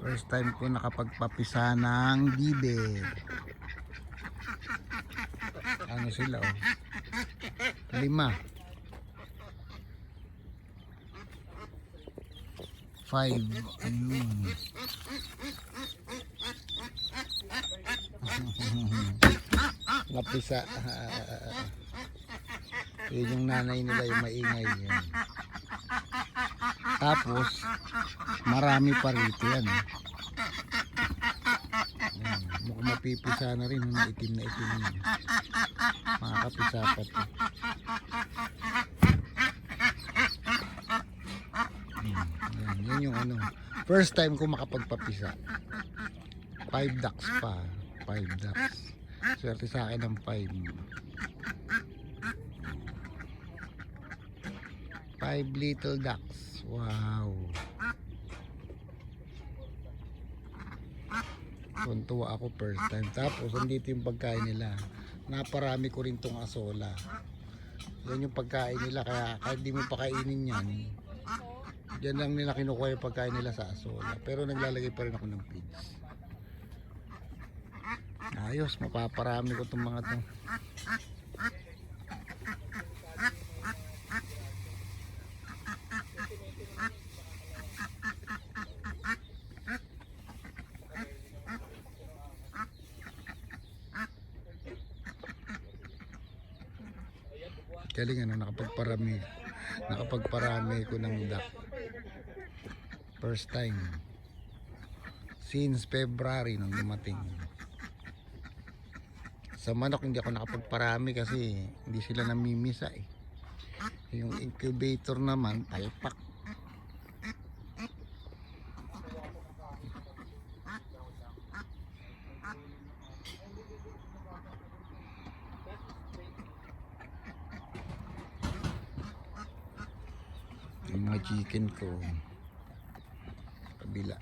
First time ko nakapagpapisa ng bibe. Ano sila oh? 5. 5. Ayun. Napisa. Yun yung nanay nila yung maingay yan. Tapos marami pa rito yan. Mukhang mapipisa na rin. Itim na itim yun. Makakapisa pa to. Yan yung ano. First time ko makapagpapisa. 5 ducks pa. 5 ducks. Swerte sa akin ng 5. 5 little ducks. Wow. Tuntua ako first time. Tapos andito yung pagkain nila. Naparami ko rin tong asola. Yan yung pagkain nila. Kaya kahit di mo pakainin yan, yan lang nila kinukuha yung pagkain nila sa asola. Pero naglalagay pa rin ako ng feeds. Ayos, mapaparami ko itong mga to. Galing ano, nakapagparami ko ng duck. First time since February nung dumating. Sa manok hindi ako nakapagparami kasi hindi sila namimisa eh. Yung incubator naman palpak. Yung mga chicken ko kabila.